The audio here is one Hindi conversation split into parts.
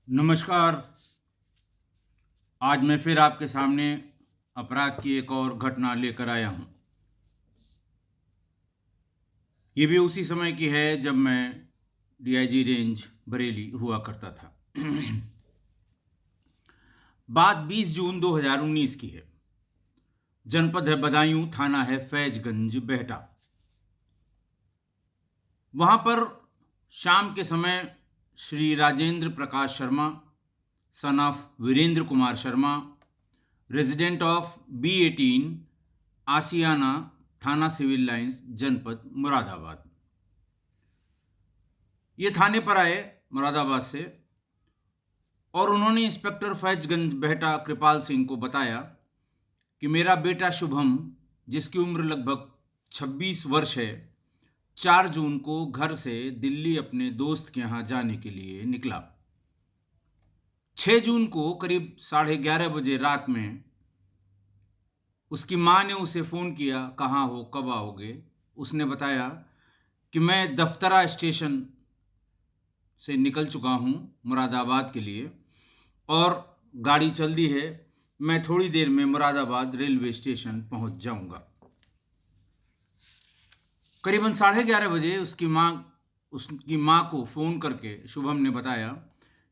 नमस्कार। आज मैं फिर आपके सामने अपराध की एक और घटना लेकर आया हूँ। ये भी उसी समय की है जब मैं डीआईजी रेंज बरेली हुआ करता था। बात 20 जून 2019 की है। जनपद है बदायूं, थाना है फैजगंज बेहटा। वहाँ पर शाम के समय Shri Rajendra Prakash Sharma, son of Virendra Kumar Sharma, resident of B18, Ashiana, थाना सिविल लाइंस, जनपद मुरादाबाद, ये थाने पर आए मुरादाबाद से। और उन्होंने इंस्पेक्टर फैजगंज बेहटा कृपाल सिंह को बताया कि मेरा बेटा शुभम, जिसकी उम्र लगभग 26 वर्ष है, 4 जून को घर से दिल्ली अपने दोस्त के यहाँ जाने के लिए निकला। 6 जून को करीब 11:30 बजे रात में उसकी माँ ने उसे फ़ोन किया, कहाँ हो, कब आओगे। उसने बताया कि मैं दफ्तरा स्टेशन से निकल चुका हूँ मुरादाबाद के लिए और गाड़ी चल दी है, मैं थोड़ी देर में मुरादाबाद रेलवे स्टेशन पहुँच जाऊँगा। करीबन 11:30 बजे उसकी माँ को फ़ोन करके शुभम ने बताया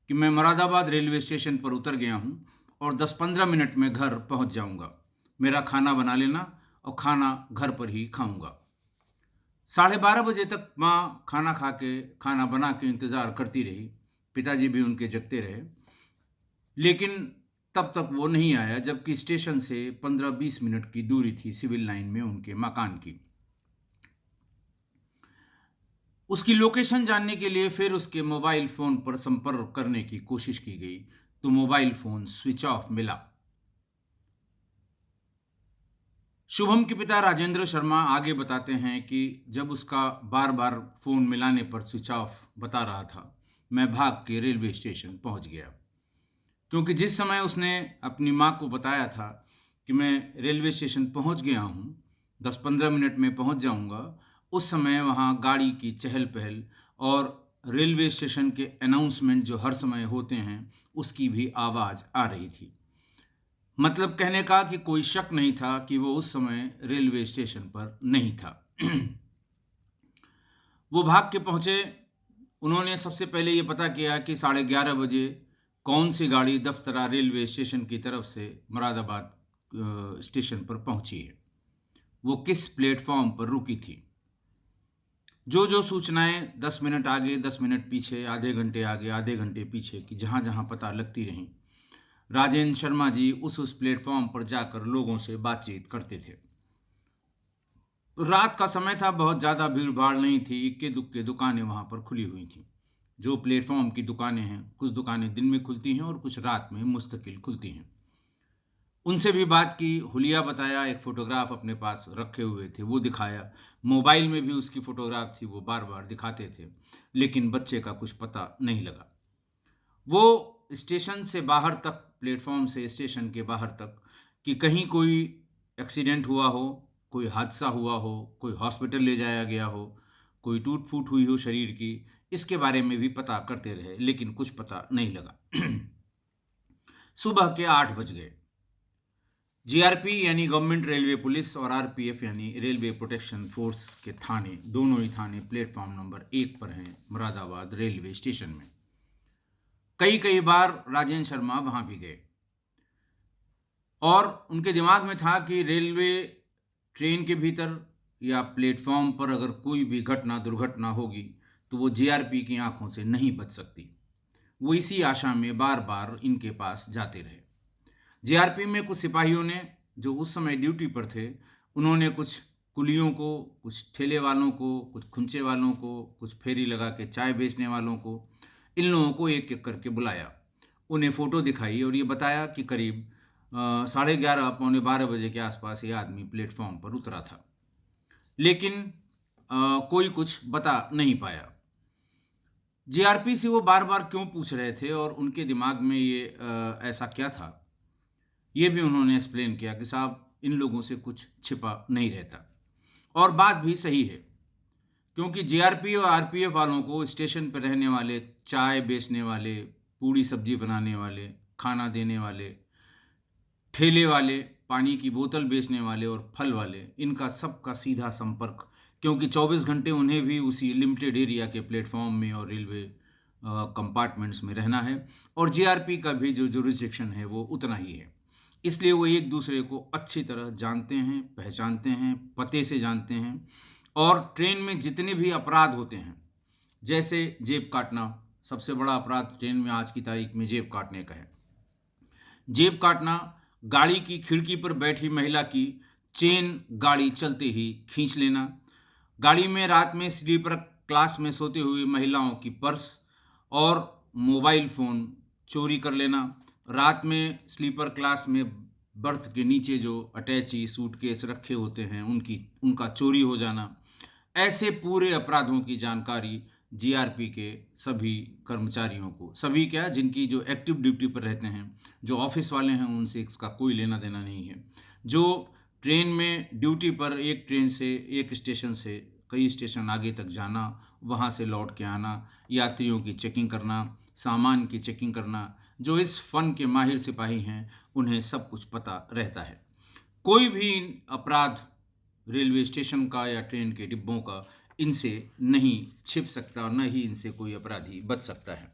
कि मैं मुरादाबाद रेलवे स्टेशन पर उतर गया हूँ और 10-15 मिनट में घर पहुँच जाऊँगा। मेरा खाना बना लेना और खाना घर पर ही खाऊँगा। 12:30 बजे तक माँ खाना बना के इंतज़ार करती रही। पिताजी भी उनके जगते रहे, लेकिन तब तक वो नहीं आया, जबकि स्टेशन से 15-20 मिनट की दूरी थी सिविल लाइन में उनके मकान की। उसकी लोकेशन जानने के लिए फिर उसके मोबाइल फ़ोन पर संपर्क करने की कोशिश की गई तो मोबाइल फ़ोन स्विच ऑफ मिला। शुभम के पिता राजेंद्र शर्मा आगे बताते हैं कि जब उसका बार बार फ़ोन मिलाने पर स्विच ऑफ बता रहा था, मैं भाग के रेलवे स्टेशन पहुंच गया, क्योंकि जिस समय उसने अपनी माँ को बताया था कि मैं रेलवे स्टेशन पहुंच गया हूं, 10-15 मिनट में पहुंच जाऊंगा, उस समय वहां गाड़ी की चहल पहल और रेलवे स्टेशन के अनाउंसमेंट जो हर समय होते हैं उसकी भी आवाज़ आ रही थी। मतलब कहने का कि कोई शक नहीं था कि वो उस समय रेलवे स्टेशन पर नहीं था। वो भाग के पहुंचे। उन्होंने सबसे पहले ये पता किया कि 11:30 बजे कौन सी गाड़ी दफ्तरा रेलवे स्टेशन की तरफ से मुरादाबाद स्टेशन पर पहुंची है, वो किस प्लेटफॉर्म पर रुकी थी। जो जो सूचनाएं 10 मिनट आगे, 10 मिनट पीछे, आधे घंटे आगे, आधे घंटे पीछे की जहाँ जहाँ पता लगती रहीं, राजेंद्र शर्मा जी उस प्लेटफॉर्म पर जाकर लोगों से बातचीत करते थे। रात का समय था, बहुत ज़्यादा भीड़ भाड़ नहीं थी, इक्के दुक्के दुकानें वहाँ पर खुली हुई थीं। जो प्लेटफॉर्म की दुकानें हैं, कुछ दुकानें दिन में खुलती हैं और कुछ रात में मुस्तकिल खुलती हैं। उनसे भी बात की, हुलिया बताया, एक फ़ोटोग्राफ अपने पास रखे हुए थे वो दिखाया, मोबाइल में भी उसकी फ़ोटोग्राफ थी, वो बार बार दिखाते थे, लेकिन बच्चे का कुछ पता नहीं लगा। वो स्टेशन से बाहर तक, प्लेटफॉर्म से स्टेशन के बाहर तक, कि कहीं कोई एक्सीडेंट हुआ हो, कोई हादसा हुआ हो, कोई हॉस्पिटल ले जाया गया हो, कोई टूट फूट हुई हो शरीर की, इसके बारे में भी पता करते रहे, लेकिन कुछ पता नहीं लगा। सुबह के 8 बज गए। जीआरपी यानी गवर्नमेंट रेलवे पुलिस और आरपीएफ यानी रेलवे प्रोटेक्शन फोर्स के थाने, दोनों ही थाने प्लेटफॉर्म नंबर 1 पर हैं मुरादाबाद रेलवे स्टेशन में। कई कई बार राजेंद्र शर्मा वहाँ भी गए और उनके दिमाग में था कि रेलवे ट्रेन के भीतर या प्लेटफॉर्म पर अगर कोई भी दुर्घटना होगी तो वो जीआरपी की आंखों से नहीं बच सकती। वो इसी आशा में बार बार इनके पास जाते रहे। जीआरपी में कुछ सिपाहियों ने, जो उस समय ड्यूटी पर थे, उन्होंने कुछ कुलियों को, कुछ ठेले वालों को, कुछ खुंचे वालों को, कुछ फेरी लगा के चाय बेचने वालों को, इन लोगों को एक एक करके बुलाया, उन्हें फ़ोटो दिखाई और ये बताया कि करीब 11:30 पौने 12 बजे के आसपास ये आदमी प्लेटफॉर्म पर उतरा था, लेकिन कोई कुछ बता नहीं पाया। जीआरपी से वो बार बार क्यों पूछ रहे थे और उनके दिमाग में ये ऐसा क्या था, ये भी उन्होंने एक्सप्लेन किया कि साहब, इन लोगों से कुछ छिपा नहीं रहता। और बात भी सही है, क्योंकि जीआरपी और आरपीएफ वालों को स्टेशन पर रहने वाले चाय बेचने वाले, पूड़ी सब्जी बनाने वाले, खाना देने वाले, ठेले वाले, पानी की बोतल बेचने वाले और फल वाले, इनका सबका सीधा संपर्क, क्योंकि 24 घंटे उन्हें भी उसी लिमिटेड एरिया के प्लेटफॉर्म में और रेलवे कंपार्टमेंट्स में रहना है, और जीआरपी का भी जो जुरिस्डिक्शन है वो उतना ही है। इसलिए वो एक दूसरे को अच्छी तरह जानते हैं, पहचानते हैं, पते से जानते हैं। और ट्रेन में जितने भी अपराध होते हैं, जैसे जेब काटना, सबसे बड़ा अपराध ट्रेन में आज की तारीख में जेब काटने का है। जेब काटना, गाड़ी की खिड़की पर बैठी महिला की चेन गाड़ी चलते ही खींच लेना, गाड़ी में रात में स्लीपर क्लास में सोते हुए महिलाओं की पर्स और मोबाइल फ़ोन चोरी कर लेना, रात में स्लीपर क्लास में बर्थ के नीचे जो अटैची सूटकेस रखे होते हैं उनका चोरी हो जाना। ऐसे पूरे अपराधों की जानकारी जीआरपी के सभी कर्मचारियों को, सभी क्या, जिनकी जो एक्टिव ड्यूटी पर रहते हैं, जो ऑफिस वाले हैं, उनसे इसका कोई लेना देना नहीं है। जो ट्रेन में ड्यूटी पर एक ट्रेन से, एक स्टेशन से कई स्टेशन आगे तक जाना, वहाँ से लौट के आना, यात्रियों की चेकिंग करना, सामान की चेकिंग करना, जो इस फन के माहिर सिपाही हैं उन्हें सब कुछ पता रहता है। कोई भी अपराध रेलवे स्टेशन का या ट्रेन के डिब्बों का इनसे नहीं छिप सकता और न ही इनसे कोई अपराधी बच सकता है।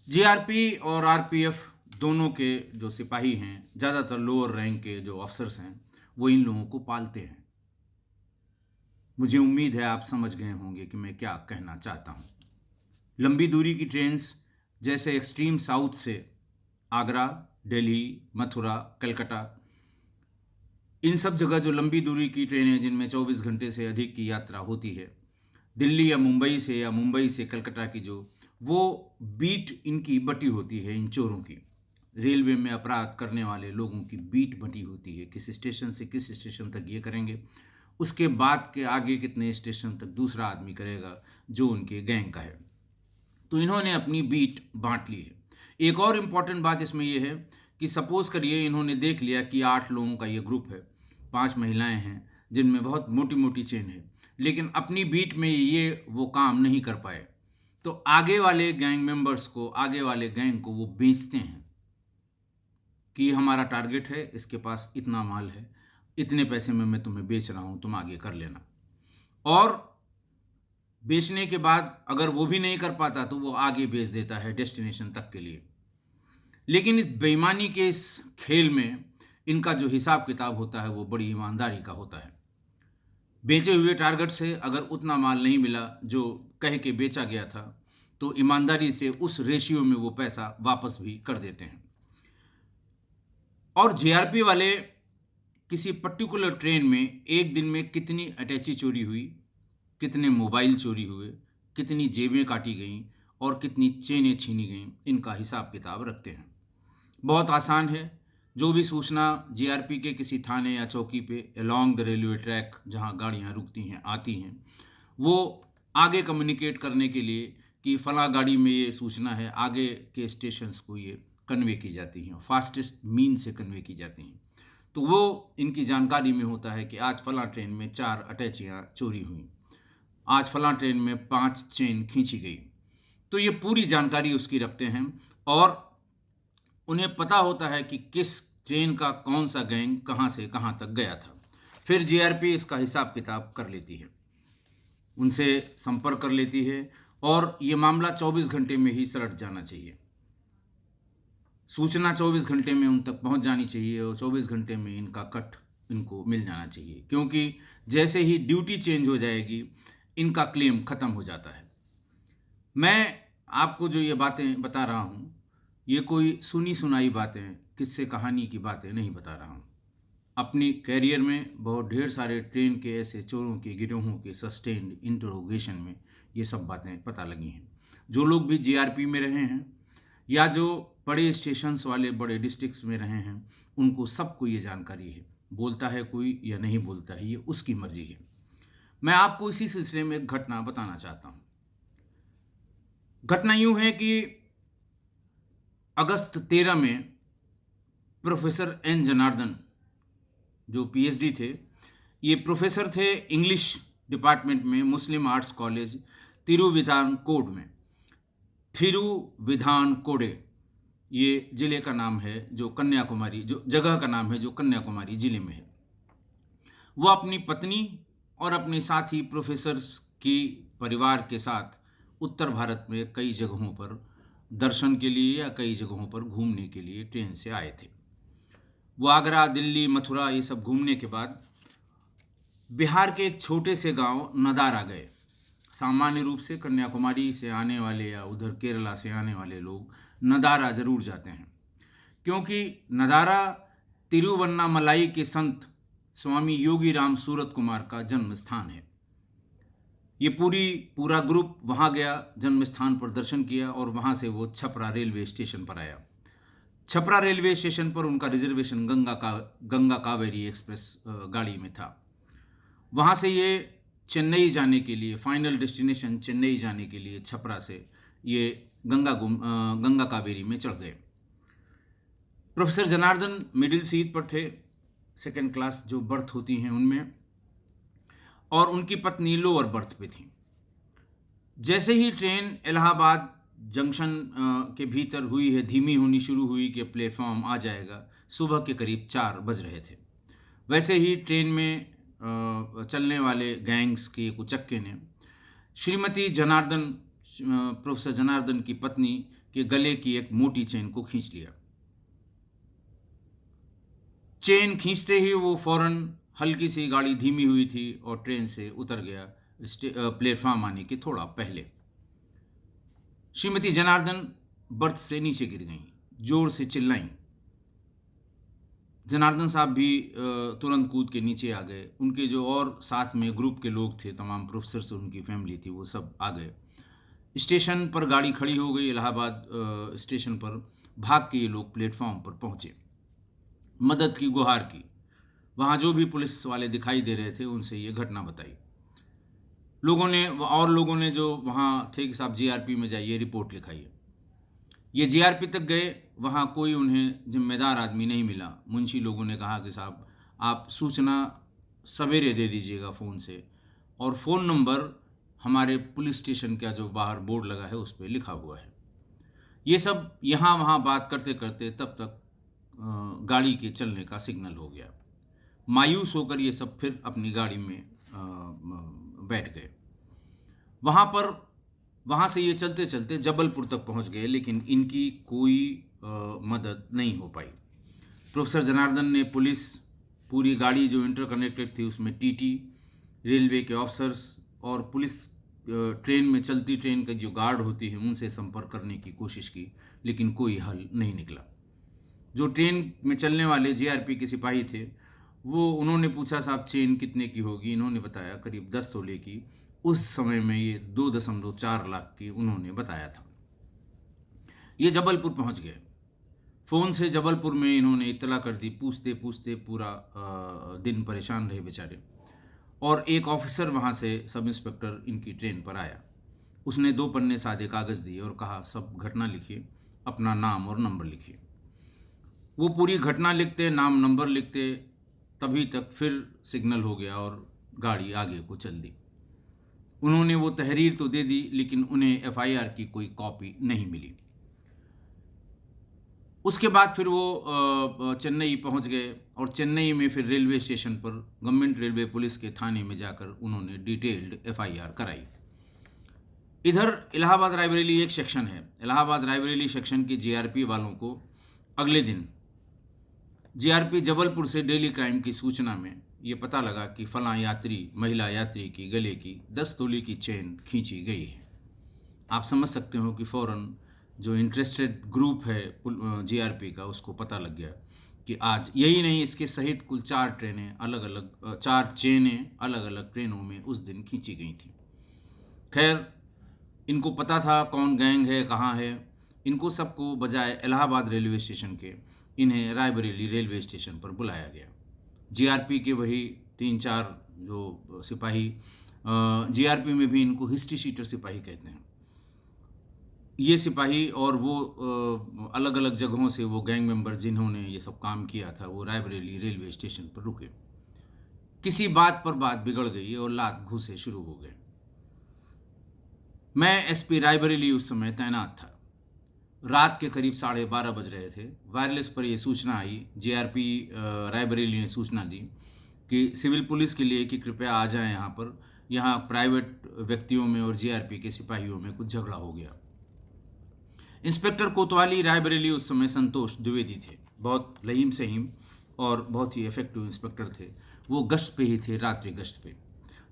जीआरपी और आरपीएफ दोनों के जो सिपाही हैं, ज़्यादातर लोअर रैंक के जो अफसर्स हैं, वो इन लोगों को पालते हैं। मुझे उम्मीद है आप समझ गए होंगे कि मैं क्या कहना चाहता हूँ। लंबी दूरी की ट्रेन्स जैसे एक्सट्रीम साउथ से आगरा, दिल्ली, मथुरा, कलकत्ता, इन सब जगह जो लंबी दूरी की ट्रेनें जिनमें 24 घंटे से अधिक की यात्रा होती है, दिल्ली या मुंबई से कलकत्ता की वो बीट इनकी बटी होती है, इन चोरों की। रेलवे में अपराध करने वाले लोगों की बीट बटी होती है, किस स्टेशन से किस स्टेशन तक ये करेंगे, उसके बाद के आगे कितने स्टेशन तक दूसरा आदमी करेगा जो उनके गैंग का है। तो इन्होंने अपनी बीट बांट ली है। एक और इम्पॉर्टेंट बात इसमें यह है कि सपोज करिए इन्होंने देख लिया कि 8 लोगों का ये ग्रुप है, 5 महिलाएं हैं जिनमें बहुत मोटी मोटी चेन है, लेकिन अपनी बीट में ये वो काम नहीं कर पाए, तो आगे वाले गैंग मेंबर्स को, आगे वाले गैंग को वो बेचते हैं कि हमारा टारगेट है, इसके पास इतना माल है, इतने पैसे में मैं तुम्हें बेच रहा हूँ, तुम आगे कर लेना। और बेचने के बाद अगर वो भी नहीं कर पाता तो वो आगे बेच देता है डेस्टिनेशन तक के लिए। लेकिन इस बेईमानी के इस खेल में इनका जो हिसाब किताब होता है वो बड़ी ईमानदारी का होता है। बेचे हुए टारगेट से अगर उतना माल नहीं मिला जो कह के बेचा गया था, तो ईमानदारी से उस रेशियो में वो पैसा वापस भी कर देते हैं। और जीआरपी वाले किसी पर्टिकुलर ट्रेन में एक दिन में कितनी अटैची चोरी हुई, कितने मोबाइल चोरी हुए, कितनी जेबें काटी गईं और कितनी चेनें छीनी गईं, इनका हिसाब किताब रखते हैं। बहुत आसान है, जो भी सूचना जीआरपी के किसी थाने या चौकी पे अलोंग द रेलवे ट्रैक जहां गाड़ियां रुकती हैं आती हैं, वो आगे कम्युनिकेट करने के लिए कि फला गाड़ी में ये सूचना है, आगे के स्टेशंस को ये कन्वे की जाती हैं, फास्टेस्ट मीन से कन्वे की जाती हैं। तो वो इनकी जानकारी में होता है कि आज फला ट्रेन में 4 अटैचियाँ चोरी हुई, आज फला ट्रेन में 5 चेन खींची गई। तो ये पूरी जानकारी उसकी रखते हैं और उन्हें पता होता है कि किस ट्रेन का कौन सा गैंग कहाँ से कहाँ तक गया था। फिर जीआरपी इसका हिसाब किताब कर लेती है, उनसे संपर्क कर लेती है और ये मामला 24 घंटे में ही सलट जाना चाहिए। सूचना 24 घंटे में उन तक पहुंच जानी चाहिए और 24 घंटे में इनका कट इनको मिल जाना चाहिए, क्योंकि जैसे ही ड्यूटी चेंज हो जाएगी इनका क्लेम ख़त्म हो जाता है। मैं आपको जो ये बातें बता रहा हूँ, ये कोई सुनी सुनाई बातें, किस्से कहानी की बातें नहीं बता रहा हूँ। अपनी कैरियर में बहुत ढेर सारे ट्रेन के ऐसे चोरों के गिरोहों के सस्टेन्ड इंटरोगेशन में ये सब बातें पता लगी हैं। जो लोग भी जीआरपी में रहे हैं या जो बड़े स्टेशंस वाले बड़े डिस्ट्रिक्ट्स में रहे हैं, उनको सबको ये जानकारी है। बोलता है कोई या नहीं बोलता है, ये उसकी मर्जी है। मैं आपको इसी सिलसिले में एक घटना बताना चाहता हूँ। घटना यूँ है कि अगस्त 13 में प्रोफेसर एन जनार्दन, जो पीएचडी थे, ये प्रोफेसर थे इंग्लिश डिपार्टमेंट में मुस्लिम आर्ट्स कॉलेज तिरुवितांकोड में। थिरुविधानकोडे, ये जिले का नाम है जो कन्याकुमारी, जो जगह का नाम है जो कन्याकुमारी जिले में है। वो अपनी पत्नी और अपने साथी प्रोफेसर्स की परिवार के साथ उत्तर भारत में कई जगहों पर दर्शन के लिए या कई जगहों पर घूमने के लिए ट्रेन से आए थे। वो आगरा, दिल्ली, मथुरा ये सब घूमने के बाद बिहार के एक छोटे से गांव नदारा गए। सामान्य रूप से कन्याकुमारी से आने वाले या उधर केरला से आने वाले लोग नदारा जरूर जाते हैं, क्योंकि नदारा तिरुवन्नामलाई के संत स्वामी योगी राम सूरत कुमार का जन्म स्थान है। ये पूरा ग्रुप वहाँ गया, जन्म स्थान पर दर्शन किया और वहाँ से वो छपरा रेलवे स्टेशन पर आया। छपरा रेलवे स्टेशन पर उनका रिजर्वेशन गंगा कावेरी एक्सप्रेस गाड़ी में था। वहाँ से ये चेन्नई जाने के लिए, फाइनल डेस्टिनेशन चेन्नई जाने के लिए छपरा से ये गंगा कावेरी में चढ़ गए। प्रोफेसर जनार्दन मिडिल सीट पर थे, सेकंड क्लास जो बर्थ होती हैं उनमें, और उनकी पत्नी लोअर बर्थ पे थी। जैसे ही ट्रेन इलाहाबाद जंक्शन के भीतर हुई है, धीमी होनी शुरू हुई कि प्लेटफॉर्म आ जाएगा, सुबह के करीब 4 बज रहे थे। वैसे ही ट्रेन में चलने वाले गैंग्स के कुचक्के ने श्रीमती जनार्दन, प्रोफेसर जनार्दन की पत्नी के गले की एक मोटी चेन को खींच लिया। चेन खींचते ही वो फौरन, हल्की सी गाड़ी धीमी हुई थी और ट्रेन से उतर गया प्लेटफॉर्म आने के थोड़ा पहले। श्रीमती जनार्दन बर्थ से नीचे गिर गईं, जोर से चिल्लाईं। जनार्दन साहब भी तुरंत कूद के नीचे आ गए। उनके जो और साथ में ग्रुप के लोग थे, तमाम प्रोफेसर से उनकी फैमिली थी, वो सब आ गए। स्टेशन पर गाड़ी खड़ी हो गई। इलाहाबाद स्टेशन पर भाग के ये लोग प्लेटफॉर्म पर पहुंचे, मदद की गुहार की। वहाँ जो भी पुलिस वाले दिखाई दे रहे थे उनसे ये घटना बताई। लोगों ने जो वहाँ थे कि साहब जीआरपी में जाइए, रिपोर्ट लिखाइए। ये जीआरपी तक गए, वहाँ कोई उन्हें जिम्मेदार आदमी नहीं मिला। मुंशी लोगों ने कहा कि साहब आप सूचना सवेरे दे दीजिएगा फ़ोन से, और फ़ोन नंबर हमारे पुलिस स्टेशन का जो बाहर बोर्ड लगा है उस पर लिखा हुआ है। ये सब यहाँ वहाँ बात करते करते तब तक गाड़ी के चलने का सिग्नल हो गया। मायूस होकर ये सब फिर अपनी गाड़ी में बैठ गए। वहाँ से ये चलते चलते जबलपुर तक पहुँच गए, लेकिन इनकी कोई मदद नहीं हो पाई। प्रोफेसर जनार्दन ने पुलिस, पूरी गाड़ी जो इंटरकनेक्टेड थी उसमें टीटी, रेलवे के ऑफिसर्स और पुलिस, ट्रेन में चलती ट्रेन का जो गार्ड होती है उनसे संपर्क करने की कोशिश की, लेकिन कोई हल नहीं निकला। जो ट्रेन में चलने वाले जीआरपी के सिपाही थे, उन्होंने पूछा साहब चेन कितने की होगी। इन्होंने बताया करीब 10 तोले की। उस समय में ये 2.4 लाख की उन्होंने बताया था। ये जबलपुर पहुंच गए। फ़ोन से जबलपुर में इन्होंने इत्तला कर दी। पूछते पूछते पूरा दिन परेशान रहे बेचारे। और एक ऑफिसर वहाँ से, सब इंस्पेक्टर, इनकी ट्रेन पर आया। उसने 2 पन्ने सादे कागज़ दिए और कहा सब घटना लिखिए, अपना नाम और नंबर लिखिए। वो पूरी घटना लिखते, नाम नंबर लिखते, तभी तक फिर सिग्नल हो गया और गाड़ी आगे को चल दी। उन्होंने वो तहरीर तो दे दी, लेकिन उन्हें एफआईआर की कोई कॉपी नहीं मिली। उसके बाद फिर वो चेन्नई पहुंच गए और चेन्नई में फिर रेलवे स्टेशन पर गवर्नमेंट रेलवे पुलिस के थाने में जाकर उन्होंने डिटेल्ड एफआईआर कराई। इधर इलाहाबाद रायबरेली एक सेक्शन है। इलाहाबाद रायबरेली सेक्शन के जीआरपी वालों को अगले दिन जीआरपी जबलपुर से डेली क्राइम की सूचना में ये पता लगा कि फलां महिला यात्री की गले की 10 तोले की चेन खींची गई है। आप समझ सकते हो कि फ़ौरन जो इंटरेस्टेड ग्रुप है जीआरपी का, उसको पता लग गया कि आज यही नहीं, इसके सहित कुल 4 चेनें अलग अलग ट्रेनों में उस दिन खींची गई थी। खैर, इनको पता था कौन गैंग है, कहाँ है। इनको सबको बजाय इलाहाबाद रेलवे स्टेशन के, इन्हें रायबरेली रेलवे स्टेशन पर बुलाया गया। जीआरपी के वही 3-4 जो सिपाही, जीआरपी में भी इनको हिस्ट्री शीटर सिपाही कहते हैं, ये सिपाही और वो अलग अलग जगहों से वो गैंग मेंबर जिन्होंने ये सब काम किया था, वो रायबरेली रेलवे स्टेशन पर रुके। किसी बात पर बात बिगड़ गई और लात घूंसे शुरू हो गए। मैं एसपी रायबरेली उस समय तैनात था। रात के करीब 12:30 बज रहे थे। वायरलेस पर यह सूचना आई, जीआरपी रायबरेली ने सूचना दी कि सिविल पुलिस के लिए कि कृपया आ जाएं यहाँ पर, यहाँ प्राइवेट व्यक्तियों में और जीआरपी के सिपाहियों में कुछ झगड़ा हो गया। इंस्पेक्टर कोतवाली रायबरेली उस समय संतोष द्विवेदी थे। बहुत लहीम सहीम और बहुत ही इफेक्टिव इंस्पेक्टर थे। वो गश्त पे ही थे, रात्रि गश्त पे।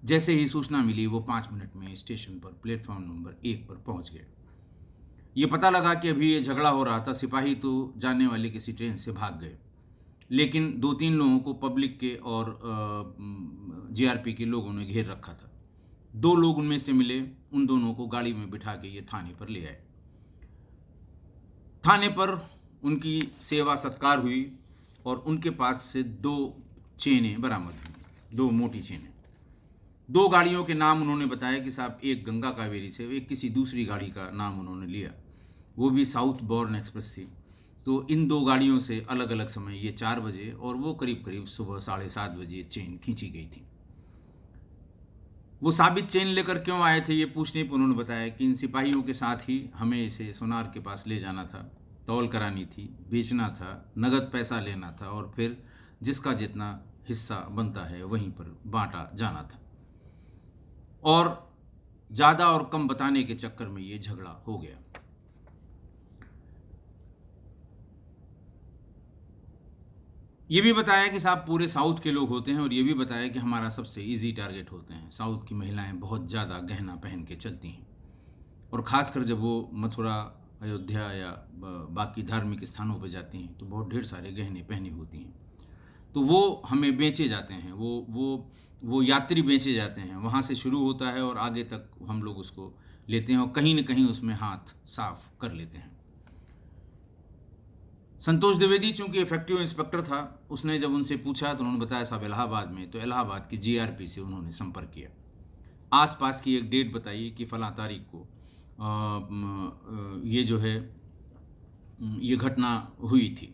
जैसे ही सूचना मिली वो 5 मिनट में स्टेशन पर प्लेटफॉर्म नंबर 1 पर पहुंच गए। ये पता लगा कि अभी ये झगड़ा हो रहा था। सिपाही तो जाने वाली किसी ट्रेन से भाग गए, लेकिन 2-3 लोगों को पब्लिक के और जीआरपी के लोगों ने घेर रखा था। 2 लोग उनमें से मिले, उन दोनों को गाड़ी में बिठा के ये थाने पर ले आए। थाने पर उनकी सेवा सत्कार हुई और उनके पास से 2 चेनें बरामद हुई, 2 मोटी चेनें। 2 गाड़ियों के नाम उन्होंने बताया कि साहब एक गंगा कावेरी से, एक किसी दूसरी गाड़ी का नाम उन्होंने लिया, वो भी साउथ बॉर्न एक्सप्रेस थी। तो इन 2 गाड़ियों से अलग अलग समय, ये 4 बजे और वो करीब करीब सुबह 7:30 बजे चेन खींची गई थी। वो साबित चेन लेकर क्यों आए थे ये पूछने पर उन्होंने बताया कि इन सिपाहियों के साथ ही हमें इसे सोनार के पास ले जाना था, तौल करानी थी, बेचना था, नगद पैसा लेना था और फिर जिसका जितना हिस्सा बनता है वहीं पर बांटा जाना था। और ज़्यादा और कम बताने के चक्कर में ये झगड़ा हो गया। ये भी बताया कि साहब पूरे साउथ के लोग होते हैं और ये भी बताया कि हमारा सबसे इजी टारगेट होते हैं। साउथ की महिलाएं बहुत ज़्यादा गहना पहन के चलती हैं और ख़ासकर जब वो मथुरा, अयोध्या या बाकी धार्मिक स्थानों पर जाती हैं तो बहुत ढेर सारे गहने पहनी होती हैं। तो वो हमें बेचे जाते हैं, वो यात्री बेचे जाते हैं। वहाँ से शुरू होता है और आगे तक हम लोग उसको लेते हैं और कहीं न कहीं उसमें हाथ साफ कर लेते हैं। संतोष द्विवेदी चूंकि इफेक्टिव इंस्पेक्टर था, उसने जब उनसे पूछा तो उन्होंने बताया साहब इलाहाबाद में, तो इलाहाबाद की जीआरपी से उन्होंने संपर्क किया। आसपास की एक डेट बताई कि फलां तारीख को ये जो है ये घटना हुई थी।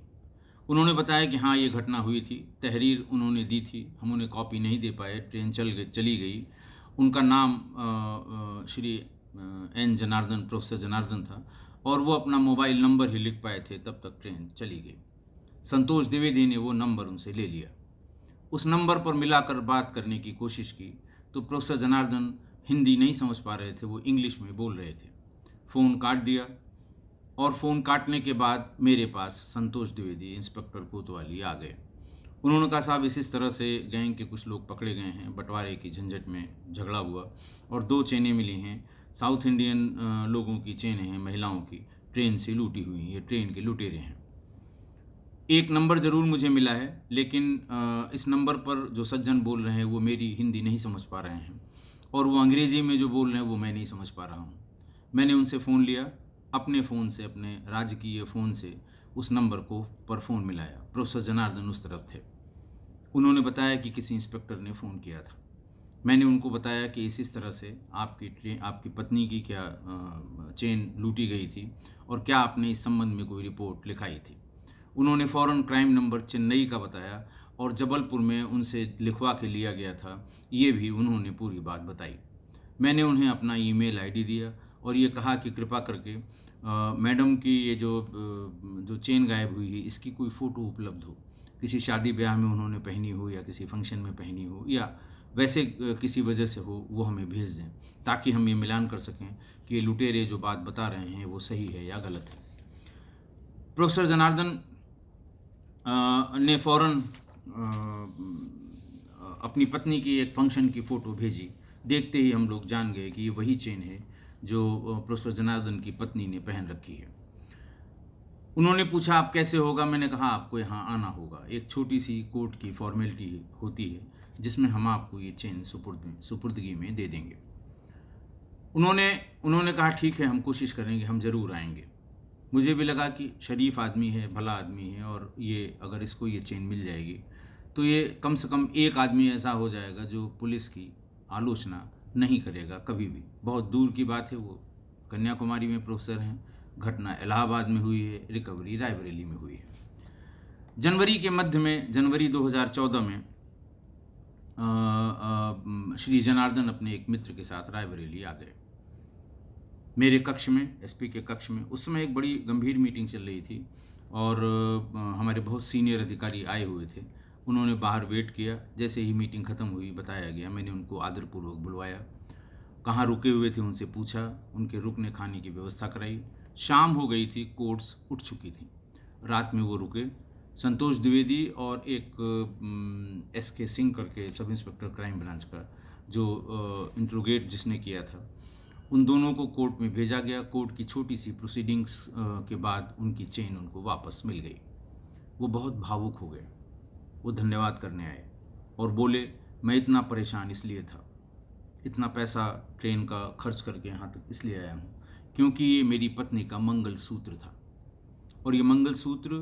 उन्होंने बताया कि हाँ ये घटना हुई थी। तहरीर उन्होंने दी थी, हम उन्हें कॉपी नहीं दे पाए, ट्रेन चली गई। उनका नाम श्री एन जनार्दन, प्रोफेसर जनार्दन था और वो अपना मोबाइल नंबर ही लिख पाए थे, तब तक ट्रेन चली गई। संतोष द्विवेदी ने वो नंबर उनसे ले लिया। उस नंबर पर मिलाकर बात करने की कोशिश की तो प्रोफेसर जनार्दन हिंदी नहीं समझ पा रहे थे, वो इंग्लिश में बोल रहे थे। फ़ोन काट दिया और फ़ोन काटने के बाद मेरे पास संतोष द्विवेदी, इंस्पेक्टर कोतवाली आ गए। उन्होंने कहा साहब इस तरह से गैंग के कुछ लोग पकड़े गए हैं, बंटवारे की झंझट में झगड़ा हुआ और 2 चेनें मिली हैं, साउथ इंडियन लोगों की चेनें हैं, महिलाओं की, ट्रेन से लूटी हुई, ये ट्रेन के लुटेरे हैं। एक नंबर ज़रूर मुझे मिला है, लेकिन इस नंबर पर जो सज्जन बोल रहे हैं वो मेरी हिंदी नहीं समझ पा रहे हैं और वो अंग्रेज़ी में जो बोल रहे हैं वो मैं नहीं समझ पा रहा हूँ। मैंने उनसे फ़ोन लिया, अपने फ़ोन से, अपने राजकीय फ़ोन से उस नंबर को पर फ़ोन मिलाया। प्रोफेसर जनार्दन उस तरफ थे। उन्होंने बताया कि किसी इंस्पेक्टर ने फ़ोन किया था। मैंने उनको बताया कि इस तरह से आपकी पत्नी की क्या चेन लूटी गई थी और क्या आपने इस संबंध में कोई रिपोर्ट लिखाई थी। उन्होंने फ़ौरन क्राइम नंबर चेन्नई का बताया और जबलपुर में उनसे लिखवा के लिया गया था, ये भी उन्होंने पूरी बात बताई। मैंने उन्हें अपना ईमेल आईडी दिया और ये कहा कि कृपा करके मैडम की ये जो चेन गायब हुई है इसकी कोई फ़ोटो उपलब्ध हो, किसी शादी ब्याह में उन्होंने पहनी हो या किसी फंक्शन में पहनी हो या वैसे किसी वजह से हो, वो हमें भेज दें ताकि हम ये मिलान कर सकें कि ये लुटेरे जो बात बता रहे हैं वो सही है या गलत है। प्रोफेसर जनार्दन ने फ़ौरन अपनी पत्नी की एक फंक्शन की फ़ोटो भेजी। देखते ही हम लोग जान गए कि ये वही चेन है जो प्रोफेसर जनार्दन की पत्नी ने पहन रखी है। उन्होंने पूछा आप कैसे होगा, मैंने कहा आपको यहाँ आना होगा। एक छोटी सी कोर्ट की फॉर्मेलिटी होती है जिसमें हम आपको ये चेन सुपुर्दगी में दे देंगे। उन्होंने कहा ठीक है, हम कोशिश करेंगे, हम ज़रूर आएंगे। मुझे भी लगा कि शरीफ आदमी है, भला आदमी है और ये अगर इसको ये चेन मिल जाएगी तो ये कम से कम एक आदमी ऐसा हो जाएगा जो पुलिस की आलोचना नहीं करेगा कभी भी। बहुत दूर की बात है, वो कन्याकुमारी में प्रोफेसर हैं, घटना इलाहाबाद में हुई है, रिकवरी रायबरेली में हुई है। जनवरी के मध्य में, जनवरी 2014 में श्री जनार्दन अपने एक मित्र के साथ रायबरेली आ गए। मेरे कक्ष में, एसपी के कक्ष में। उस समय एक बड़ी गंभीर मीटिंग चल रही थी और हमारे बहुत सीनियर अधिकारी आए हुए थे। उन्होंने बाहर वेट किया। जैसे ही मीटिंग ख़त्म हुई, बताया गया, मैंने उनको आदरपूर्वक बुलवाया, कहाँ रुके हुए थे उनसे पूछा, उनके रुकने खाने की व्यवस्था कराई। शाम हो गई थी, कोर्ट्स उठ चुकी थी। रात में वो रुके। संतोष द्विवेदी और एक एसके सिंह करके सब इंस्पेक्टर क्राइम ब्रांच का, जो इंट्रोगेट जिसने किया था, उन दोनों को कोर्ट में भेजा गया। कोर्ट की छोटी सी प्रोसीडिंग्स के बाद उनकी चेन उनको वापस मिल गई। वो बहुत भावुक हो गए। वो धन्यवाद करने आए और बोले, मैं इतना परेशान इसलिए था, इतना पैसा ट्रेन का खर्च करके यहाँ तक इसलिए आया हूँ क्योंकि ये मेरी पत्नी का मंगलसूत्र था और ये मंगलसूत्र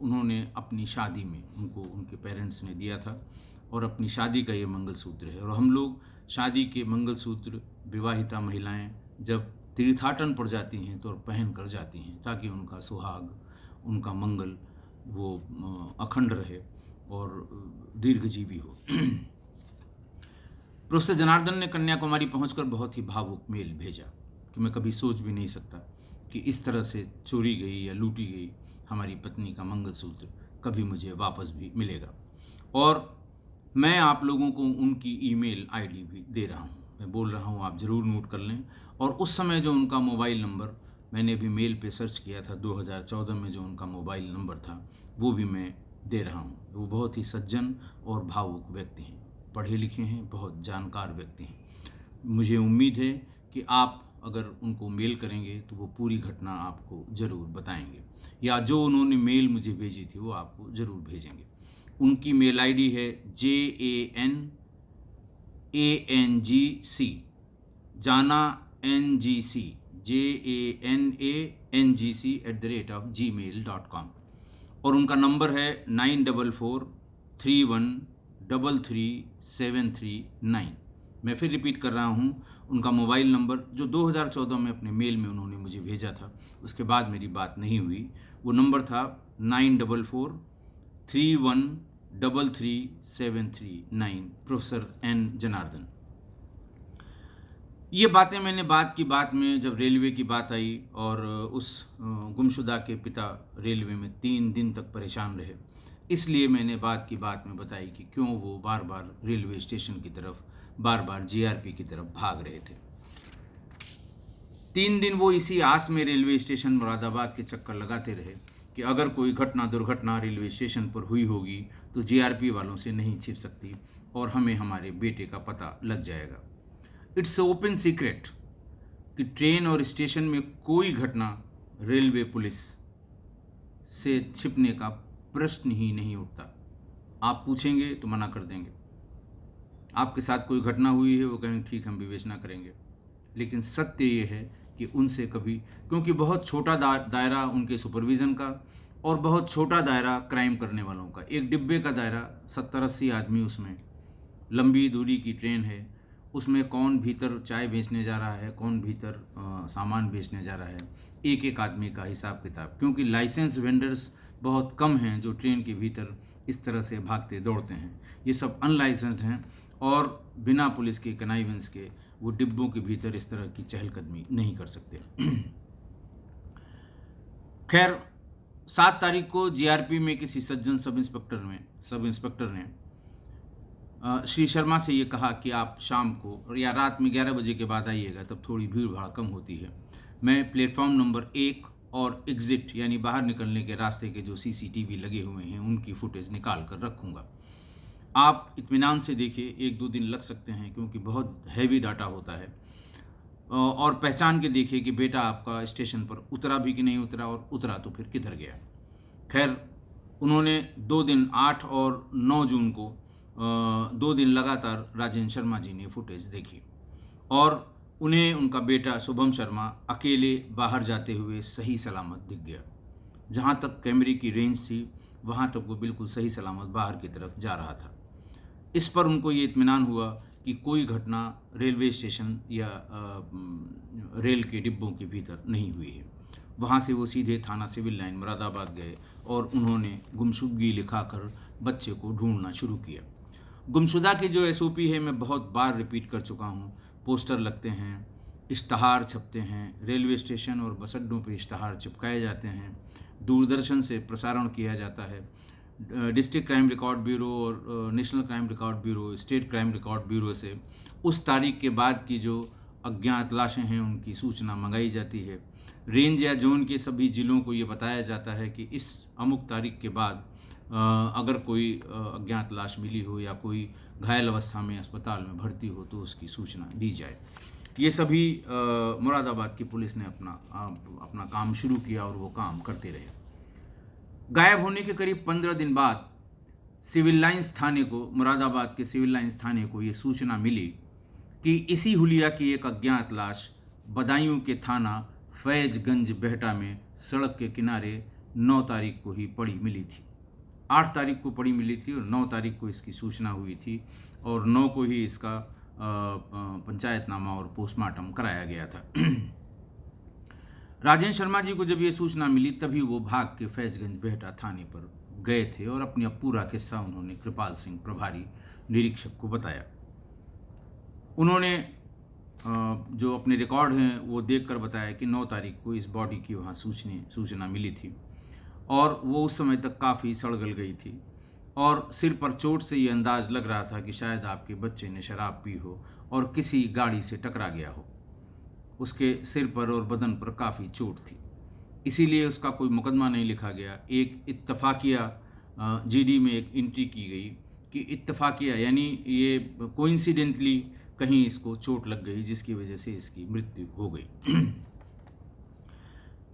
उन्होंने अपनी शादी में उनको उनके पेरेंट्स ने दिया था और अपनी शादी का ये मंगलसूत्र है। और हम लोग शादी के मंगलसूत्र विवाहिता महिलाएं जब तीर्थाटन पर जाती हैं तो पहन कर जाती हैं ताकि उनका सुहाग, उनका मंगल वो अखंड रहे और दीर्घजीवी हो। प्रोफेसर जनार्दन ने कन्याकुमारी पहुंचकर बहुत ही भावुक मेल भेजा कि मैं कभी सोच भी नहीं सकता कि इस तरह से चोरी गई या लूटी गई हमारी पत्नी का मंगलसूत्र कभी मुझे वापस भी मिलेगा। और मैं आप लोगों को उनकी ईमेल आईडी भी दे रहा हूँ, मैं बोल रहा हूँ, आप ज़रूर नोट कर लें। और उस समय जो उनका मोबाइल नंबर, मैंने भी मेल पे सर्च किया था, 2014 में जो उनका मोबाइल नंबर था वो भी मैं दे रहा हूँ। वो बहुत ही सज्जन और भावुक व्यक्ति हैं, पढ़े लिखे हैं, बहुत जानकार व्यक्ति हैं। मुझे उम्मीद है कि आप अगर उनको मेल करेंगे तो वो पूरी घटना आपको ज़रूर बताएंगे, या जो उन्होंने मेल मुझे भेजी थी वो आपको ज़रूर भेजेंगे। उनकी मेल आईडी है JANANGC, JANANGC@gmail.com और उनका नंबर है 9443133739। मैं फिर रिपीट कर रहा हूँ, उनका मोबाइल नंबर जो 2014 में अपने मेल में उन्होंने मुझे भेजा था, उसके बाद मेरी बात नहीं हुई, वो नंबर था 9443133739, प्रोफेसर एन जनार्दन। ये बातें मैंने बात की बात में, जब रेलवे की बात आई और उस गुमशुदा के पिता रेलवे में 3 दिन तक परेशान रहे, इसलिए मैंने बात की बात में बताई कि क्यों वो बार बार रेलवे स्टेशन की तरफ, बार बार जीआरपी की तरफ भाग रहे थे। 3 दिन वो इसी आस में रेलवे स्टेशन मुरादाबाद के चक्कर लगाते रहे कि अगर कोई घटना दुर्घटना रेलवे स्टेशन पर हुई होगी तो जीआरपी वालों से नहीं छिप सकती और हमें हमारे बेटे का पता लग जाएगा। इट्स ओपन सीक्रेट कि ट्रेन और स्टेशन में कोई घटना रेलवे पुलिस से छिपने का प्रश्न ही नहीं उठता। आप पूछेंगे तो मना कर देंगे। आपके साथ कोई घटना हुई है, वो कहेंगे ठीक, हम विवेचना करेंगे। लेकिन सत्य ये है कि उनसे कभी, क्योंकि बहुत छोटा दायरा उनके सुपरविज़न का और बहुत छोटा दायरा क्राइम करने वालों का, एक डिब्बे का दायरा, 70-80 आदमी उसमें, लंबी दूरी की ट्रेन है, उसमें कौन भीतर चाय बेचने जा रहा है, कौन भीतर सामान बेचने जा रहा है, एक एक आदमी का हिसाब किताब। क्योंकि लाइसेंस वेंडर्स बहुत कम हैं जो ट्रेन के भीतर इस तरह से भागते दौड़ते हैं, ये सब अनलाइसेंस्ड हैं और बिना पुलिस के कनाइवेंस के वो डिब्बों के भीतर इस तरह की चहलकदमी नहीं कर सकते। खैर, 7 तारीख को जीआरपी में किसी सज्जन सब इंस्पेक्टर ने श्री शर्मा से ये कहा कि आप शाम को या रात में 11 बजे के बाद आइएगा, तब थोड़ी भीड़ भाड़ कम होती है। मैं प्लेटफॉर्म नंबर 1 और एग्ज़िट यानी बाहर निकलने के रास्ते के जो सीसीटीवी लगे हुए हैं उनकी फुटेज निकाल कर रखूँगा। आप इत्मीनान से देखिए, 1-2 दिन लग सकते हैं क्योंकि बहुत हैवी डाटा होता है। और पहचान के देखिए कि बेटा आपका स्टेशन पर उतरा भी कि नहीं उतरा, और उतरा तो फिर किधर गया। खैर, उन्होंने 2 दिन 8 और 9 जून को 2 दिन लगातार राजेंद्र शर्मा जी ने फुटेज देखी और उन्हें उनका बेटा शुभम शर्मा अकेले बाहर जाते हुए सही सलामत दिख गया। जहाँ तक कैमरे की रेंज थी वहाँ तक वो बिल्कुल सही सलामत बाहर की तरफ जा रहा था। इस पर उनको ये इत्मीनान हुआ कि कोई घटना रेलवे स्टेशन या रेल के डिब्बों के भीतर नहीं हुई है। वहाँ से वो सीधे थाना सिविल लाइन मुरादाबाद गए और उन्होंने गुमशुदगी लिखाकर बच्चे को ढूंढना शुरू किया। गुमशुदा की जो एसओपी है, मैं बहुत बार रिपीट कर चुका हूँ। पोस्टर लगते हैं, इश्तहार छपते हैं, रेलवे स्टेशन और बस अड्डों पर इश्तहार चिपकाए जाते हैं, दूरदर्शन से प्रसारण किया जाता है। डिस्ट्रिक्ट क्राइम रिकॉर्ड ब्यूरो और national crime record bureau, state crime record bureau से उस तारीख के बाद की जो अज्ञात लाशें हैं उनकी सूचना मंगाई जाती है। रेंज या जोन के सभी ज़िलों को ये बताया जाता है कि इस अमुक तारीख के बाद अगर कोई अज्ञात लाश मिली हो या कोई घायल अवस्था में अस्पताल में भर्ती हो तो उसकी सूचना दी जाए। ये सभी मुरादाबाद की पुलिस ने अपना काम शुरू किया और वो काम करते रहे। गायब होने के करीब 15 दिन बाद सिविल लाइंस थाने को, मुरादाबाद के सिविल लाइंस थाने को ये सूचना मिली कि इसी हुलिया की एक अज्ञात लाश बदायूं के थाना फैजगंज बेहटा में सड़क के किनारे 9 तारीख को ही पड़ी मिली थी। 8 तारीख को पड़ी मिली थी और 9 तारीख को इसकी सूचना हुई थी और 9 को ही इसका पंचायतनामा और पोस्टमार्टम कराया गया था। राजेंद्र शर्मा जी को जब ये सूचना मिली तभी वो भाग के फैजगंज बेहटा थाने पर गए थे और अपना पूरा किस्सा उन्होंने कृपाल सिंह प्रभारी निरीक्षक को बताया। उन्होंने जो अपने रिकॉर्ड हैं वो देखकर बताया कि 9 तारीख को इस बॉडी की वहाँ सूचना मिली थी और वो उस समय तक काफ़ी सड़गल गई थी और सिर पर चोट से ये अंदाज़ लग रहा था कि शायद आपके बच्चे ने शराब पी हो और किसी गाड़ी से टकरा गया हो। उसके सिर पर और बदन पर काफ़ी चोट थी, इसीलिए उसका कोई मुकदमा नहीं लिखा गया। एक इत्तफाकिया जीडी में एक एंट्री की गई कि इत्तफाकिया यानी ये कोइंसिडेंटली कहीं इसको चोट लग गई जिसकी वजह से इसकी मृत्यु हो गई।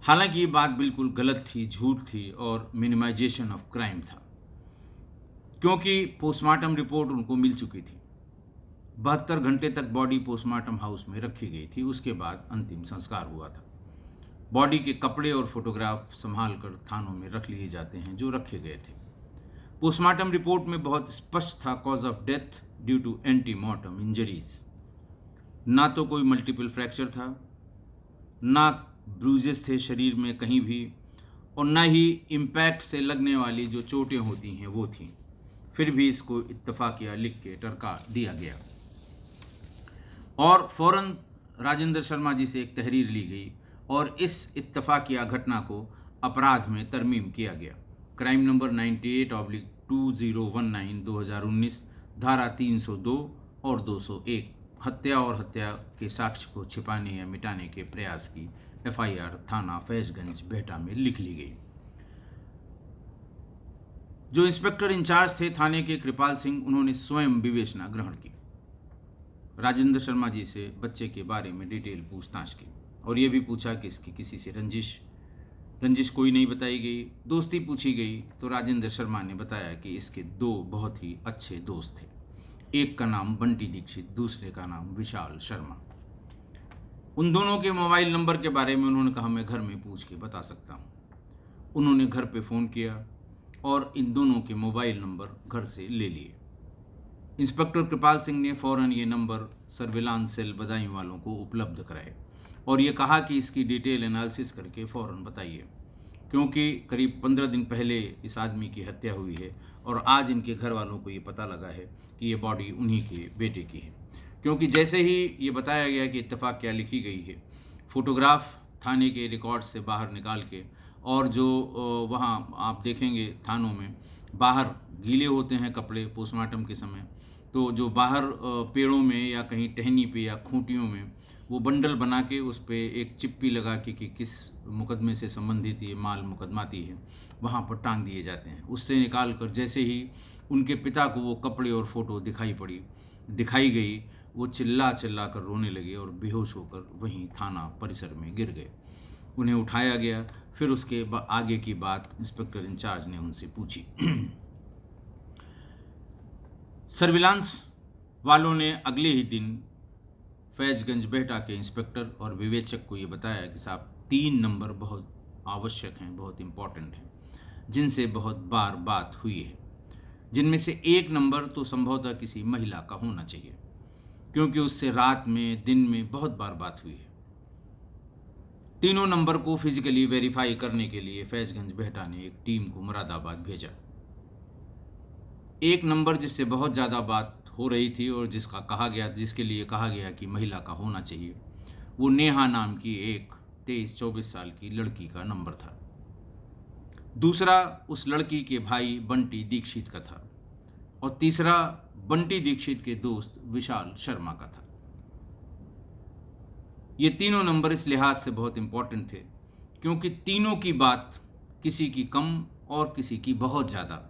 हालांकि ये बात बिल्कुल गलत थी, झूठ थी और मिनिमाइजेशन ऑफ क्राइम था, क्योंकि पोस्टमार्टम रिपोर्ट उनको मिल चुकी थी। 72 घंटे तक बॉडी पोस्टमार्टम हाउस में रखी गई थी, उसके बाद अंतिम संस्कार हुआ था। बॉडी के कपड़े और फोटोग्राफ संभाल कर थानों में रख लिए जाते हैं जो रखे गए थे। पोस्टमार्टम रिपोर्ट में बहुत स्पष्ट था cause of death due to antemortem injuries. ना तो कोई मल्टीपल फ्रैक्चर था, ना ब्रूजेस थे शरीर में कहीं भी, और ना ही इम्पैक्ट से लगने वाली जो चोटें होती हैं वो थीं। फिर भी इसको इत्तफाकिया लिख के टरका दिया गया और फौरन राजेंद्र शर्मा जी से एक तहरीर ली गई और इस इत्तफाकिया घटना को अपराध में तरमीम किया गया। क्राइम नंबर 98/2019 2019 धारा 302 और 201 हत्या और हत्या के साक्ष्य को छिपाने या मिटाने के प्रयास की FIR थाना फैजगंज बेहटा में लिख ली गई। जो इंस्पेक्टर इंचार्ज थे थाने के कृपाल सिंह, उन्होंने स्वयं विवेचना ग्रहण की। राजेंद्र शर्मा जी से बच्चे के बारे में डिटेल पूछताछ की और ये भी पूछा कि इसकी किसी से रंजिश कोई नहीं बताई गई। दोस्ती पूछी गई तो राजेंद्र शर्मा ने बताया कि इसके 2 बहुत ही अच्छे दोस्त थे, एक का नाम बंटी दीक्षित, दूसरे का नाम विशाल शर्मा। उन दोनों के मोबाइल नंबर के बारे में उन्होंने कहा मैं घर में पूछ के बता सकता हूँ। उन्होंने घर पे फ़ोन किया और इन दोनों के मोबाइल नंबर घर से ले लिए। इंस्पेक्टर कृपाल सिंह ने फ़ौरन ये नंबर सर्विलांस सेल बदायूं वालों को उपलब्ध कराए और ये कहा कि इसकी डिटेल एनालिसिस करके फ़ौरन बताइए, क्योंकि करीब 15 दिन पहले इस आदमी की हत्या हुई है और आज इनके घर वालों को ये पता लगा है कि ये बॉडी उन्हीं के बेटे की है। क्योंकि जैसे ही ये बताया गया कि इत्तेफाक क्या लिखी गई है, फ़ोटोग्राफ थाने के रिकॉर्ड से बाहर निकाल के, और जो वहाँ आप देखेंगे थानों में बाहर गीले होते हैं कपड़े पोस्टमार्टम के समय, तो जो बाहर पेड़ों में या कहीं टहनी पे या खूंटियों में वो बंडल बना के उस पर एक चिप्पी लगा के कि किस मुकदमे से संबंधित ये माल मुकदमाती है, वहाँ पर टांग दिए जाते हैं। उससे निकाल कर जैसे ही उनके पिता को वो कपड़े और फोटो दिखाई गई, वो चिल्ला कर रोने लगे और बेहोश होकर वहीं थाना परिसर में गिर गए। उन्हें उठाया गया। फिर उसके आगे की बात इंस्पेक्टर इंचार्ज ने उनसे पूछी। सर्विलांस वालों ने अगले ही दिन फैजगंज बेहटा के इंस्पेक्टर और विवेचक को ये बताया कि साहब 3 नंबर बहुत आवश्यक हैं, बहुत इम्पॉर्टेंट हैं, जिनसे बहुत बार बात हुई है, जिनमें से एक नंबर तो संभवतः किसी महिला का होना चाहिए, क्योंकि उससे रात में दिन में बहुत बार बात हुई है। तीनों नंबर को फिजिकली वेरीफाई करने के लिए फैजगंज बेहटा ने एक टीम को मुरादाबाद भेजा। एक नंबर जिससे बहुत ज़्यादा बात हो रही थी और जिसके लिए कहा गया कि महिला का होना चाहिए, वो नेहा नाम की एक 23-24 साल की लड़की का नंबर था। दूसरा उस लड़की के भाई बंटी दीक्षित का था और तीसरा बंटी दीक्षित के दोस्त विशाल शर्मा का था। ये तीनों नंबर इस लिहाज से बहुत इंपॉर्टेंट थे क्योंकि तीनों की बात किसी की कम और किसी की बहुत ज़्यादा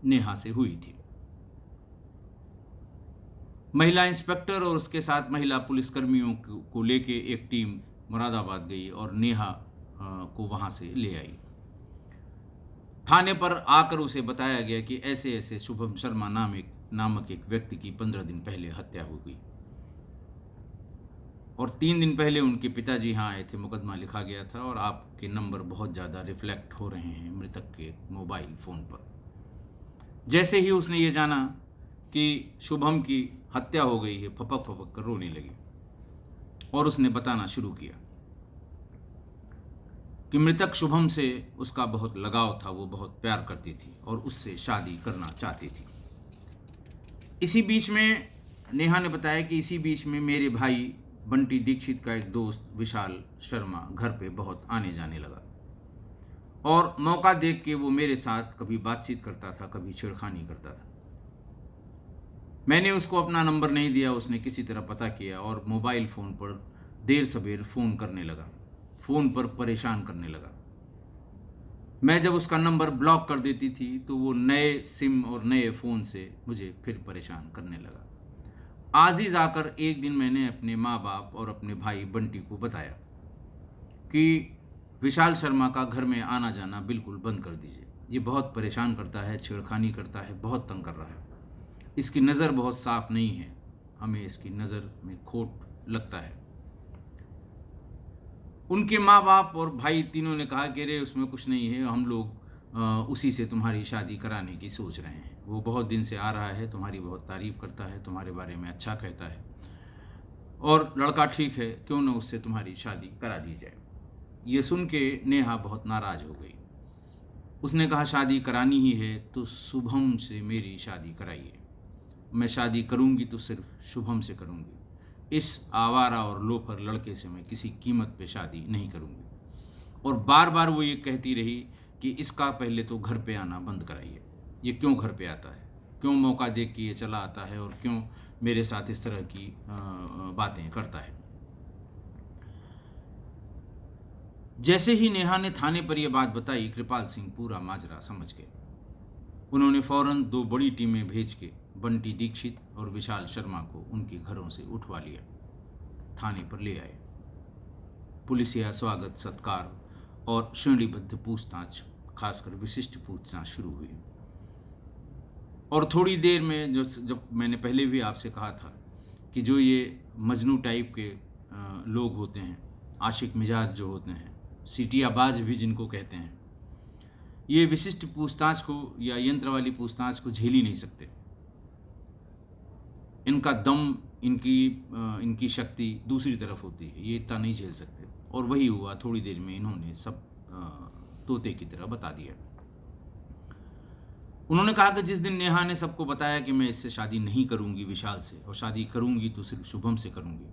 नेहा से हुई थी। महिला इंस्पेक्टर और उसके साथ महिला पुलिसकर्मियों को लेके एक टीम मुरादाबाद गई और नेहा को वहाँ से ले आई। थाने पर आकर उसे बताया गया कि ऐसे ऐसे शुभम शर्मा नामक एक व्यक्ति की 15 दिन पहले हत्या हो गई और 3 दिन पहले उनके पिताजी यहाँ आए थे, मुकदमा लिखा गया था और आपके नंबर बहुत ज़्यादा रिफ्लेक्ट हो रहे हैं मृतक के मोबाइल फ़ोन पर। जैसे ही उसने ये जाना कि शुभम की हत्या हो गई है, फपक फपक कर रोने लगी और उसने बताना शुरू किया कि मृतक शुभम से उसका बहुत लगाव था, वो बहुत प्यार करती थी और उससे शादी करना चाहती थी। इसी बीच में नेहा ने बताया कि इसी बीच में मेरे भाई बंटी दीक्षित का एक दोस्त विशाल शर्मा घर पे बहुत आने जाने लगा और मौका देख के वो मेरे साथ कभी बातचीत करता था, कभी छेड़खानी करता था। मैंने उसको अपना नंबर नहीं दिया, उसने किसी तरह पता किया और मोबाइल फ़ोन पर देर सबेर फ़ोन करने लगा, फ़ोन पर परेशान करने लगा। मैं जब उसका नंबर ब्लॉक कर देती थी तो वो नए सिम और नए फ़ोन से मुझे फिर परेशान करने लगा। आज ही जाकर एक दिन मैंने अपने माँ बाप और अपने भाई बंटी को बताया कि विशाल शर्मा का घर में आना जाना बिल्कुल बंद कर दीजिए, ये बहुत परेशान करता है, छेड़खानी करता है, बहुत तंग कर रहा है, इसकी नज़र बहुत साफ नहीं है, हमें इसकी नज़र में खोट लगता है। उनके माँ बाप और भाई तीनों ने कहा कि अरे उसमें कुछ नहीं है, हम लोग उसी से तुम्हारी शादी कराने की सोच रहे हैं, वो बहुत दिन से आ रहा है, तुम्हारी बहुत तारीफ़ करता है, तुम्हारे बारे में अच्छा कहता है और लड़का ठीक है, क्यों ना उससे तुम्हारी शादी करा दी जाए। ये सुन के नेहा बहुत नाराज़ हो गई। उसने कहा शादी करानी ही है तो शुभम से मेरी शादी कराइए, मैं शादी करूंगी तो सिर्फ शुभम से करूंगी, इस आवारा और लोफर लड़के से मैं किसी कीमत पे शादी नहीं करूंगी। और बार बार वो ये कहती रही कि इसका पहले तो घर पे आना बंद कराइए, ये क्यों घर पे आता है, क्यों मौका देख के ये चला आता है और क्यों मेरे साथ इस तरह की बातें करता है। जैसे ही नेहा ने थाने पर यह बात बताई, कृपाल सिंह पूरा माजरा समझ गए। उन्होंने फौरन 2 बड़ी टीमें भेज के बंटी दीक्षित और विशाल शर्मा को उनके घरों से उठवा लिया, थाने पर ले आए। पुलिसिया स्वागत सत्कार और श्रेणीबद्ध पूछताछ, खासकर विशिष्ट पूछताछ शुरू हुई। और थोड़ी देर में जब मैंने पहले भी आपसे कहा था कि जो ये मजनू टाइप के लोग होते हैं, आशिक मिजाज जो होते हैं, सीटियाबाज भी जिनको कहते हैं, ये विशिष्ट पूछताछ को या यंत्र वाली पूछताछ को झेल ही नहीं सकते। इनका दम, इनकी शक्ति दूसरी तरफ होती है, ये इतना नहीं झेल सकते। और वही हुआ, थोड़ी देर में इन्होंने सब तोते की तरह बता दिया। उन्होंने कहा कि जिस दिन नेहा ने सबको बताया कि मैं इससे शादी नहीं करूंगी विशाल से, और शादी करूंगी तो सिर्फ शुभम से करूंगी,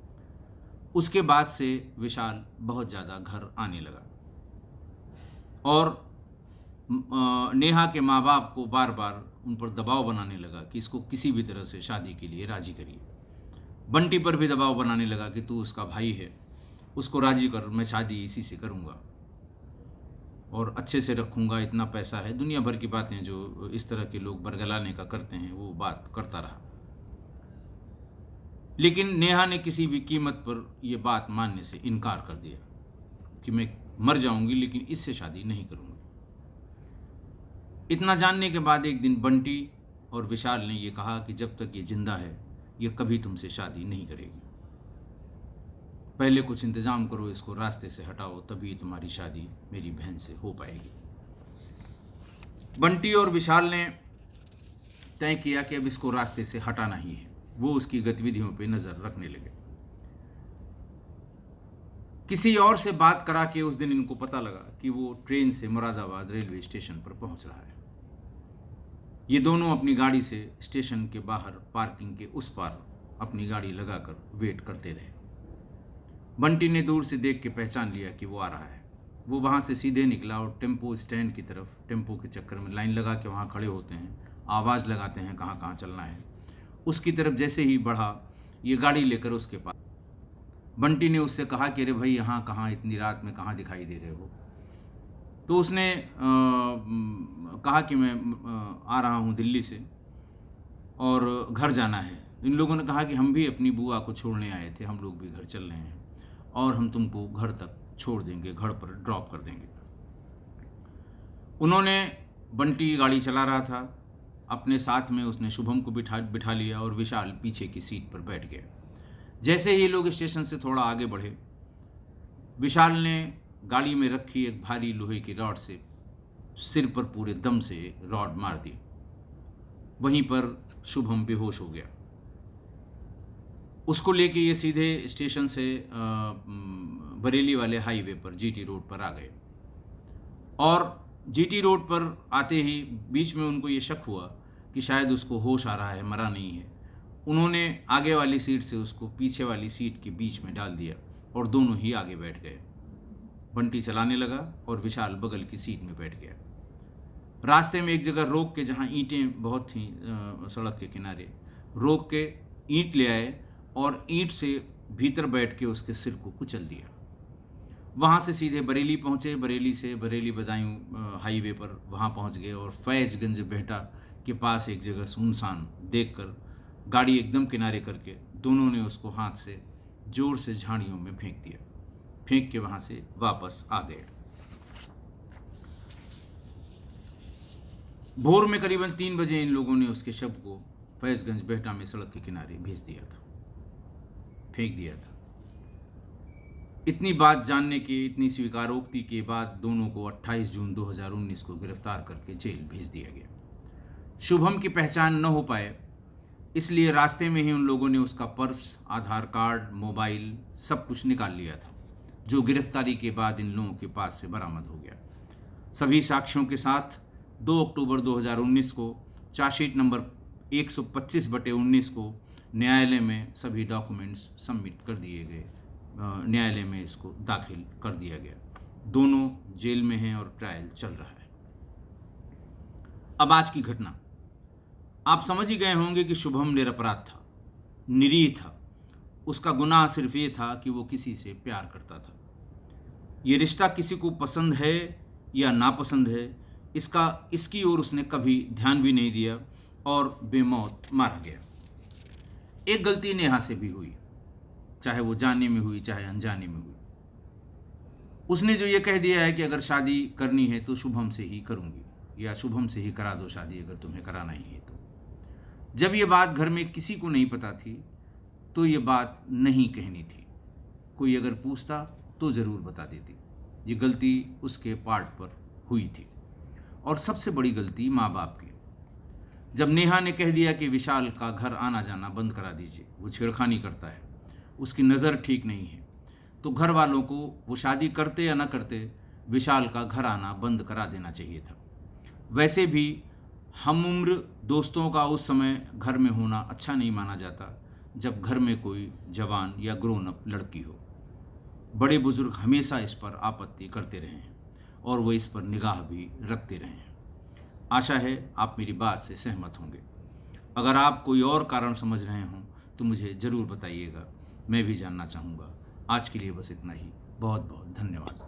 उसके बाद से विशाल बहुत ज़्यादा घर आने लगा और नेहा के माँ बाप को बार बार उन पर दबाव बनाने लगा कि इसको किसी भी तरह से शादी के लिए राजी करिए। बंटी पर भी दबाव बनाने लगा कि तू उसका भाई है, उसको राजी कर, मैं शादी इसी से करूँगा और अच्छे से रखूँगा, इतना पैसा है, दुनिया भर की बातें जो इस तरह के लोग बरगलाने का करते हैं, वो बात करता रहा। लेकिन नेहा ने किसी भी कीमत पर यह बात मानने से इनकार कर दिया कि मैं मर जाऊंगी लेकिन इससे शादी नहीं करूंगी। इतना जानने के बाद एक दिन बंटी और विशाल ने यह कहा कि जब तक ये जिंदा है ये कभी तुमसे शादी नहीं करेगी, पहले कुछ इंतजाम करो, इसको रास्ते से हटाओ, तभी तुम्हारी शादी मेरी बहन से हो पाएगी। बंटी और विशाल ने तय किया कि अब इसको रास्ते से हटाना ही है। वो उसकी गतिविधियों पे नज़र रखने लगे। किसी और से बात करा के उस दिन इनको पता लगा कि वो ट्रेन से मुरादाबाद रेलवे स्टेशन पर पहुंच रहा है। ये दोनों अपनी गाड़ी से स्टेशन के बाहर पार्किंग के उस पार अपनी गाड़ी लगाकर वेट करते रहे। बंटी ने दूर से देख के पहचान लिया कि वो आ रहा है। वो वहाँ से सीधे निकला और टेम्पो स्टैंड की तरफ, टेम्पो के चक्कर में लाइन लगा के वहाँ खड़े होते हैं, आवाज़ लगाते हैं कहाँ कहाँ चलना है। उसकी तरफ जैसे ही बढ़ा, ये गाड़ी लेकर उसके पास। बंटी ने उससे कहा कि अरे भाई, यहाँ कहाँ, इतनी रात में कहाँ दिखाई दे रहे हो? तो उसने कहा कि मैं आ रहा हूँ दिल्ली से और घर जाना है। इन लोगों ने कहा कि हम भी अपनी बुआ को छोड़ने आए थे, हम लोग भी घर चल रहे हैं और हम तुमको घर तक छोड़ देंगे, घर पर ड्रॉप कर देंगे। उन्होंने, बंटी गाड़ी चला रहा था, अपने साथ में उसने शुभम को बिठा लिया और विशाल पीछे की सीट पर बैठ गया। जैसे ही लोग स्टेशन से थोड़ा आगे बढ़े, विशाल ने गाड़ी में रखी एक भारी लोहे की रॉड से सिर पर पूरे दम से रॉड मार दी। वहीं पर शुभम बेहोश हो गया। उसको लेके ये सीधे स्टेशन से बरेली वाले हाईवे पर, जीटी रोड पर आ गए। और जीटी रोड पर आते ही बीच में उनको ये शक हुआ कि शायद उसको होश आ रहा है, मरा नहीं है। उन्होंने आगे वाली सीट से उसको पीछे वाली सीट के बीच में डाल दिया और दोनों ही आगे बैठ गए। बंटी चलाने लगा और विशाल बगल की सीट में बैठ गया। रास्ते में एक जगह रोक के, जहाँ ईंटें बहुत थीं सड़क के किनारे, रोक के ईंट ले आए और ईंट से भीतर बैठ के उसके सिर को कुचल दिया। वहाँ से सीधे बरेली पहुँचे। बरेली से बरेली बदायूं हाईवे पर वहाँ पहुँच गए और फैज़गंज बेहटा के पास एक जगह सुनसान देखकर गाड़ी एकदम किनारे करके दोनों ने उसको हाथ से जोर से झाड़ियों में फेंक दिया। फेंक के वहाँ से वापस आ गए। भोर में करीबन 3 बजे इन लोगों ने उसके शव को फैज़गंज बेहटा में सड़क के किनारे भेज दिया था, फेंक दिया था। इतनी बात जानने के, इतनी स्वीकारोक्ति के बाद दोनों को 28 जून 2019 को गिरफ्तार करके जेल भेज दिया गया। शुभम की पहचान न हो पाए इसलिए रास्ते में ही उन लोगों ने उसका पर्स, आधार कार्ड, मोबाइल सब कुछ निकाल लिया था, जो गिरफ्तारी के बाद इन लोगों के पास से बरामद हो गया। सभी साक्ष्यों के साथ 2 अक्टूबर 2019 को चार्जशीट नंबर 125/19 को न्यायालय में सभी डॉक्यूमेंट्स सबमिट कर दिए गए। न्यायालय में इसको दाखिल कर दिया गया। दोनों जेल में हैं और ट्रायल चल रहा है। अब आज की घटना आप समझ ही गए होंगे कि शुभम निरपराध था, निरीह था। उसका गुनाह सिर्फ ये था कि वो किसी से प्यार करता था। ये रिश्ता किसी को पसंद है या नापसंद है, इसकी ओर उसने कभी ध्यान भी नहीं दिया और बेमौत मारा गया। एक गलती नेहा से भी हुई, चाहे वो जाने में हुई चाहे अनजाने में हुई। उसने जो ये कह दिया है कि अगर शादी करनी है तो शुभम से ही करूंगी, या शुभम से ही करा दो शादी अगर तुम्हें कराना ही है तो। जब ये बात घर में किसी को नहीं पता थी तो ये बात नहीं कहनी थी। कोई अगर पूछता तो ज़रूर बता देती। ये गलती उसके पार्ट पर हुई थी। और सबसे बड़ी गलती माँ बाप की। जब नेहा ने कह दिया कि विशाल का घर आना जाना बंद करा दीजिए, वो छेड़खानी करता है, उसकी नज़र ठीक नहीं है, तो घर वालों को वो शादी करते या ना करते विशाल का घर आना बंद करा देना चाहिए था। वैसे भी हम उम्र दोस्तों का उस समय घर में होना अच्छा नहीं माना जाता जब घर में कोई जवान या ग्रोन अप लड़की हो। बड़े बुजुर्ग हमेशा इस पर आपत्ति करते रहे हैं और वो इस पर निगाह भी रखते रहे हैं। आशा है आप मेरी बात से सहमत होंगे। अगर आप कोई और कारण समझ रहे हों तो मुझे ज़रूर बताइएगा, मैं भी जानना चाहूँगा। आज के लिए बस इतना ही। बहुत बहुत धन्यवाद।